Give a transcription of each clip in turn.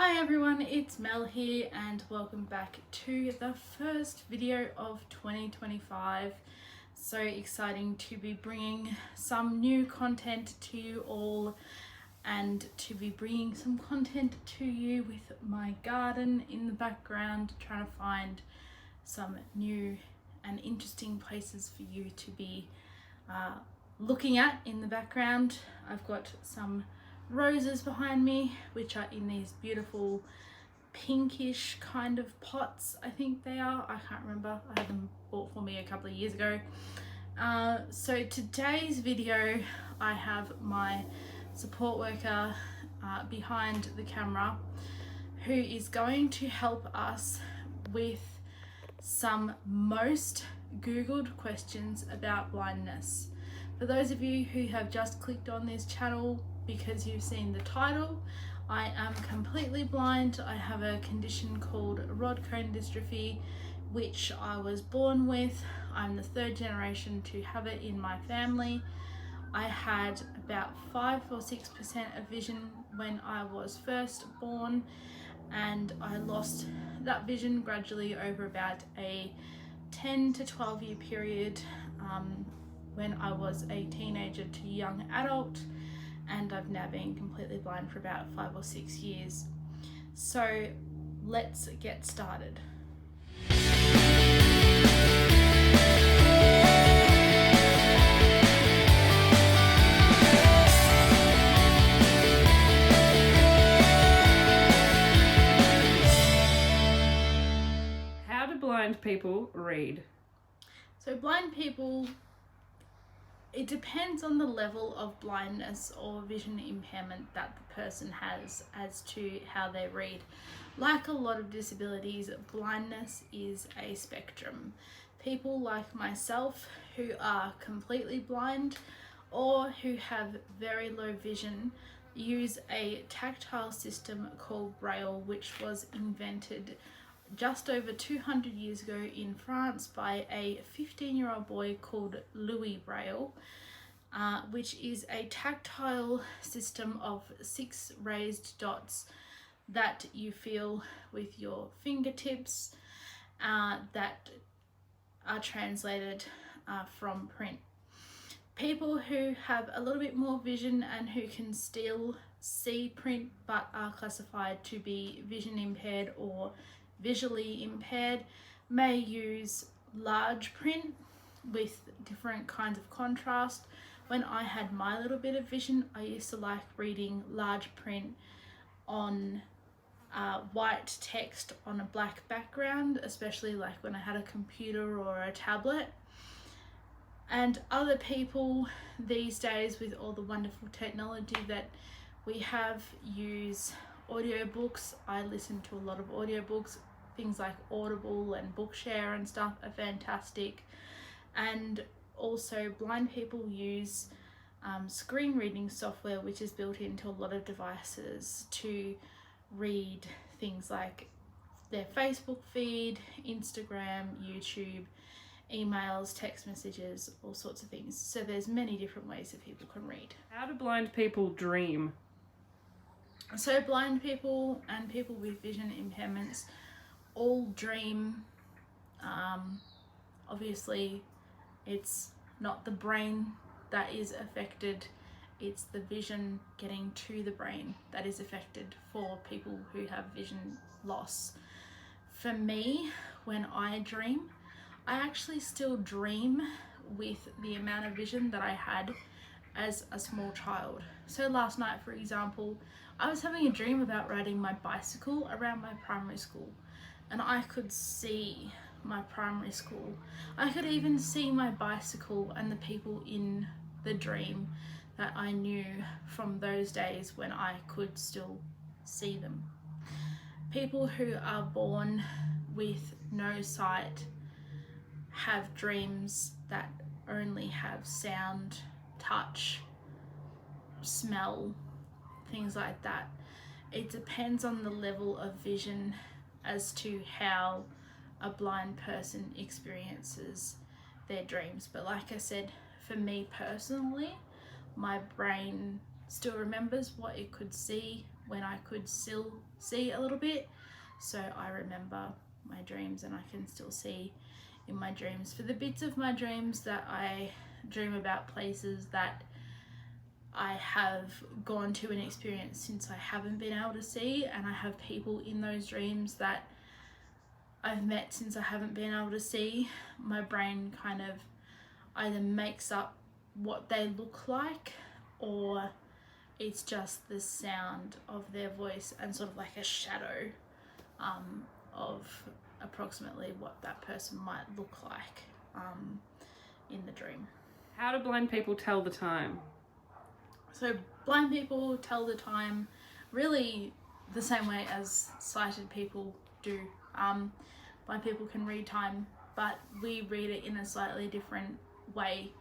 Hi everyone, it's Mel here and welcome back to the first video of 2025. So exciting to be bringing some new content to you all and to be bringing some content to you with my garden in the background, trying to find some new and interesting places for you to be looking at in the background. I've got some roses behind me, which are in these beautiful pinkish kind of pots, I think they are. I can't remember. I had them bought for me a couple of years ago. So today's video, I have my support worker behind the camera who is going to help us with some most Googled questions about blindness. For those of you who have just clicked on this channel because you've seen the title, I am completely blind. I have a condition called rod cone dystrophy, which I was born with. I'm the third generation to have it in my family. I had about 5 or 6% of vision when I was first born, and I lost that vision gradually over about a 10 to 12 year period when I was a teenager to young adult, and I've now been completely blind for about 5 or 6 years. So let's get started. How do blind people read? So blind people, it depends on the level of blindness or vision impairment that the person has as to how they read. Like a lot of disabilities, blindness is a spectrum. People like myself who are completely blind or who have very low vision use a tactile system called Braille, which was invented just over 200 years ago in France by a 15-year-old boy called Louis Braille, which is a tactile system of 6 raised dots that you feel with your fingertips that are translated from print. People who have a little bit more vision and who can still see print but are classified to be vision impaired or visually impaired may use large print with different kinds of contrast. When I had my little bit of vision, I used to like reading large print on white text on a black background, especially like when I had a computer or a tablet. And other people these days, with all the wonderful technology that we have, use audiobooks. I listen to a lot of audiobooks. Things like Audible and Bookshare and stuff are fantastic. And also blind people use screen reading software, which is built into a lot of devices to read things like their Facebook feed, Instagram, YouTube, emails, text messages, all sorts of things. So there's many different ways that people can read. How do blind people dream? So blind people and people with vision impairments all dream. Obviously it's not the brain that is affected, it's the vision getting to the brain that is affected for people who have vision loss. For me, when I dream, I actually still dream with the amount of vision that I had as a small child. So last night, for example, I was having a dream about riding my bicycle around my primary school, and I could see my primary school. I could even see my bicycle and the people in the dream that I knew from those days when I could still see them. People who are born with no sight have dreams that only have sound, touch, smell, things like that. It depends on the level of vision as to how a blind person experiences their dreams. But like I said, for me personally, my brain still remembers what it could see when I could still see a little bit. So I remember my dreams, and I can still see in my dreams. For the bits of my dreams that I dream about places that I have gone to and experienced since I haven't been able to see, and I have people in those dreams that I've met since I haven't been able to see, my brain kind of either makes up what they look like, or it's just the sound of their voice and sort of like a shadow of approximately what that person might look like in the dream. How do blind people tell the time? So blind people tell the time really the same way as sighted people do. Blind people can read time, but we read it in a slightly different way.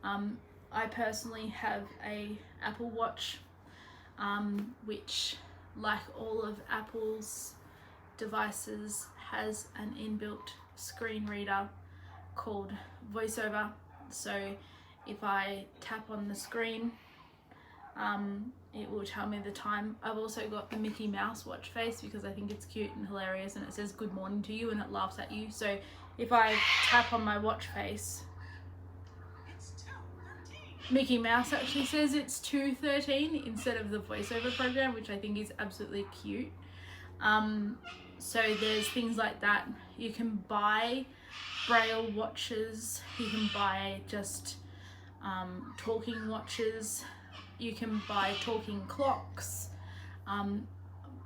I personally have a Apple Watch, which, like all of Apple's devices, has an inbuilt screen reader called VoiceOver. So if I tap on the screen, it will tell me the time. I've also got the Mickey Mouse watch face because I think it's cute and hilarious, and it says good morning to you and it laughs at you. So if I tap on my watch face, Mickey Mouse actually says it's 2:13 instead of the VoiceOver program, which I think is absolutely cute. So there's things like that. You can buy braille watches, you can buy just talking watches, you can buy talking clocks.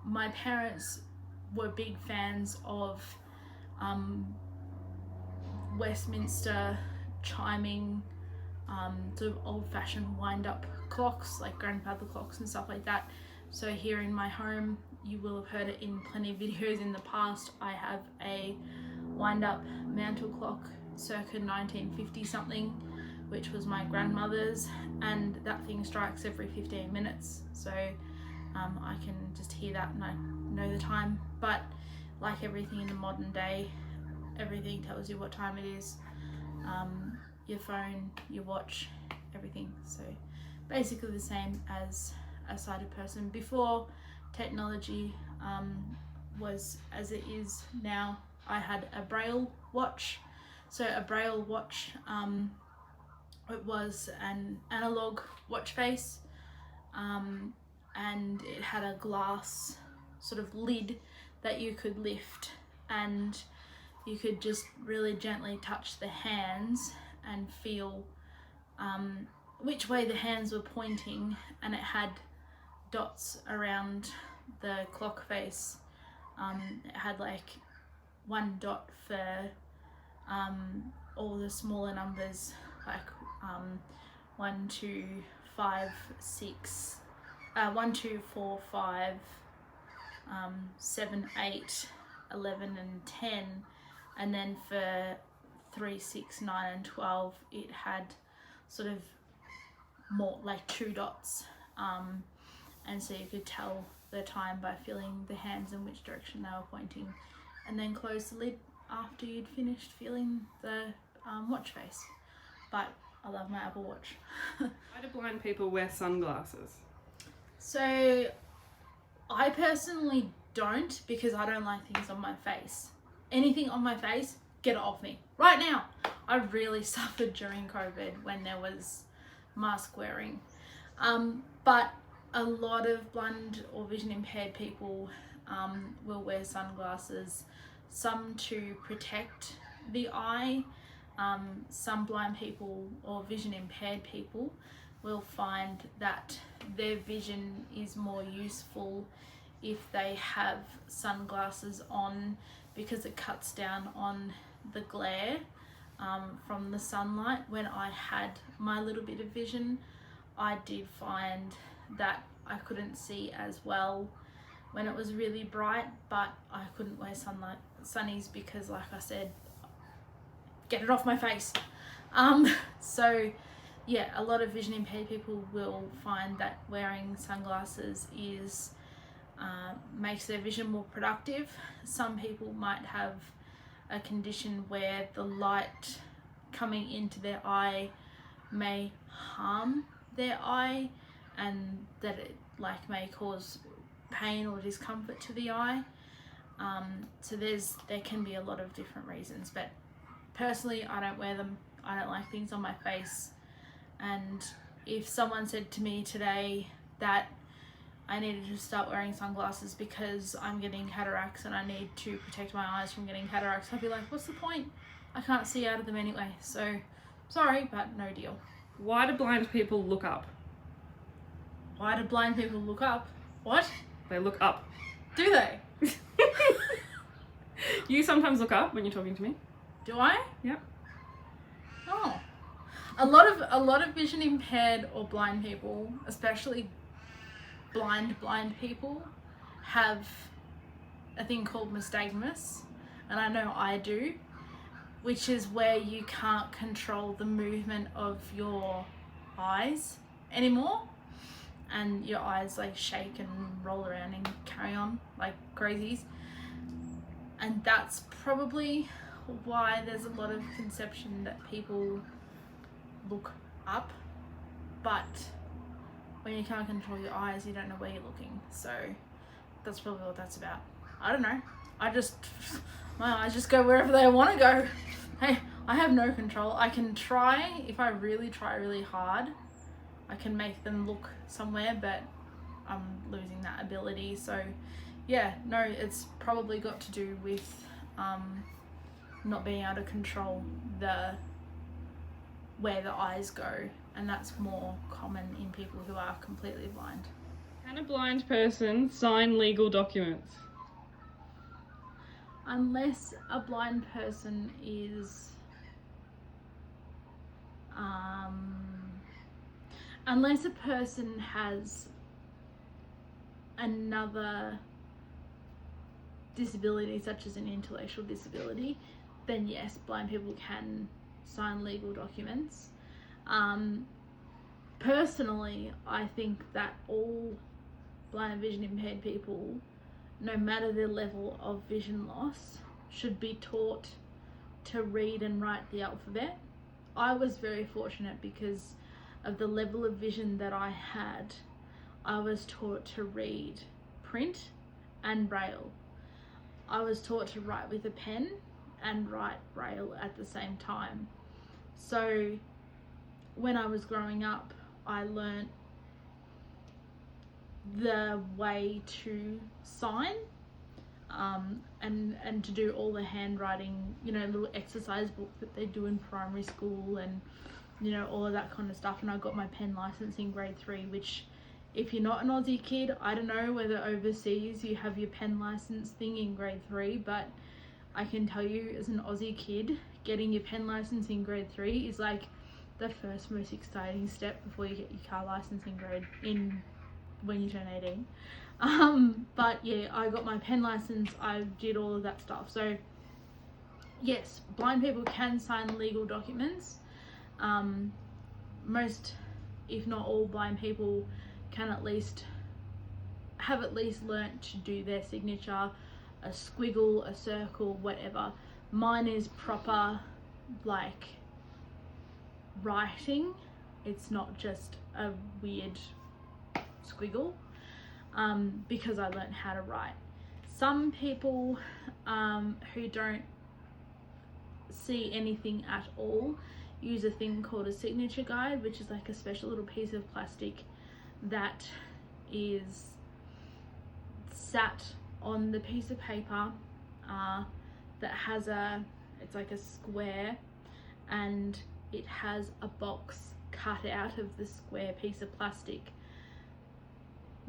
My parents were big fans of Westminster chiming, sort of old-fashioned wind-up clocks, like grandfather clocks and stuff like that. So here in my home, you will have heard it in plenty of videos in the past, I have a wind-up mantle clock circa 1950 something, which was my grandmother's, and that thing strikes every 15 minutes. So I can just hear that and I know the time. But like everything in the modern day, everything tells you what time it is. Your phone, your watch, everything. So basically the same as a sighted person. Before technology was as it is now, I had a braille watch. So a braille watch, it was an analog watch face, and it had a glass sort of lid that you could lift, and you could just really gently touch the hands and feel which way the hands were pointing, and it had dots around the clock face. It had like one dot for all the smaller numbers, like 1, 2, 5, 6, 1, 2, 4, 5, 7, 8, 11 and 10, and then for 3, 6, 9 and 12 it had sort of more like 2 dots, and so you could tell the time by feeling the hands in which direction they were pointing, and then close the lid after you'd finished feeling the watch face. But I love my Apple Watch. Why do blind people wear sunglasses? So I personally don't, because I don't like things on my face. Anything on my face, get it off me right now. I really suffered during COVID when there was mask wearing, but a lot of blind or vision impaired people will wear sunglasses, some to protect the eye. Some blind people or vision impaired people will find that their vision is more useful if they have sunglasses on, because it cuts down on the glare from the sunlight. When I had my little bit of vision, I did find that I couldn't see as well when it was really bright, but I couldn't wear sunnies because, like I said, get it off my face. So yeah, a lot of vision impaired people will find that wearing sunglasses is makes their vision more productive. Some people might have a condition where the light coming into their eye may harm their eye, and that it like may cause pain or discomfort to the eye. So there can be a lot of different reasons, but personally I don't wear them. I don't like things on my face, and if someone said to me today that I needed to start wearing sunglasses because I'm getting cataracts and I need to protect my eyes from getting cataracts, I'd be like, what's the point? I can't see out of them anyway, so sorry, but no deal. Why do blind people look up? Why do blind people look up? What? They look up. Do they? You sometimes look up when you're talking to me. Do I? Yep. Oh. A lot of vision impaired or blind people, especially blind people, have a thing called nystagmus, and I know I do, which is where you can't control the movement of your eyes anymore, and your eyes like shake and roll around and carry on like crazies. And that's probably why there's a lot of conception that people look up, but when you can't control your eyes, you don't know where you're looking. So that's probably what that's about. I don't know. My eyes just go wherever they want to go. Hey, I have no control. I can try, if I really try really hard, I can make them look somewhere, but I'm losing that ability. So yeah, no, it's probably got to do with not being able to control where the eyes go, and that's more common in people who are completely blind. Can a blind person sign legal documents? Unless a blind person is unless a person has another disability, such as an intellectual disability, then yes, blind people can sign legal documents. Personally, I think that all blind and vision impaired people, no matter their level of vision loss, should be taught to read and write the alphabet. I was very fortunate because of the level of vision that I had. I was taught to read print and braille. I was taught to write with a pen and write braille at the same time. So when I was growing up, I learnt the way to sign and to do all the handwriting, little exercise book that they do in primary school, and all of that kind of stuff. And I got my pen license in grade 3, which, if you're not an Aussie kid, I don't know whether overseas you have your pen license thing in grade 3, but I can tell you, as an Aussie kid, getting your pen license in grade 3 is like the first most exciting step before you get your car license when you turn 18. But yeah, I got my pen license, I did all of that stuff. So yes, blind people can sign legal documents. Most, if not all, blind people can have at least learnt to do their signature, a squiggle, a circle, whatever. Mine is proper, like, writing. It's not just a weird squiggle, because I learnt how to write. Some people who don't see anything at all use a thing called a signature guide, which is like a special little piece of plastic that is sat on the piece of paper that has it's like a square, and it has a box cut out of the square piece of plastic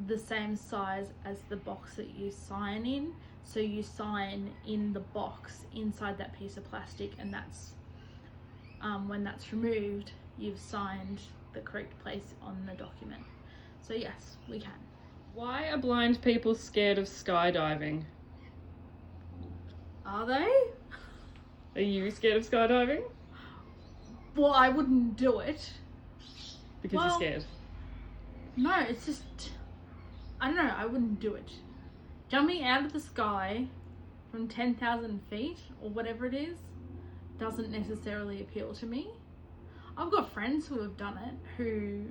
the same size as the box that you sign in. So you sign in the box inside that piece of plastic, and that's when that's removed, you've signed the correct place on the document. So yes, we can. Why are blind people scared of skydiving? Are they? Are you scared of skydiving? Well, I wouldn't do it. Because you're scared? No, it's just, I don't know, I wouldn't do it. Jumping out of the sky from 10,000 feet or whatever it is doesn't necessarily appeal to me. I've got friends who have done it who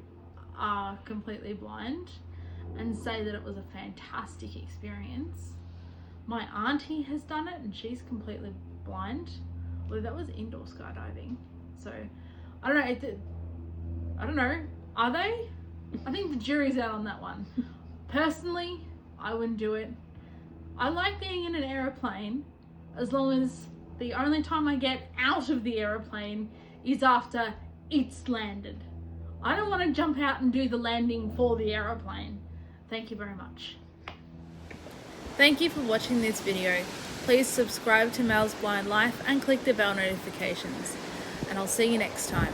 are completely blind, and say that it was a fantastic experience. My auntie has done it and she's completely blind. Well, that was indoor skydiving. So, I don't know. I don't know. Are they? I think the jury's out on that one. Personally, I wouldn't do it. I like being in an aeroplane as long as the only time I get out of the aeroplane is after it's landed. I don't want to jump out and do the landing for the aeroplane. Thank you very much. Thank you for watching this video. Please subscribe to Mel's Blind Life and click the bell notifications. And I'll see you next time.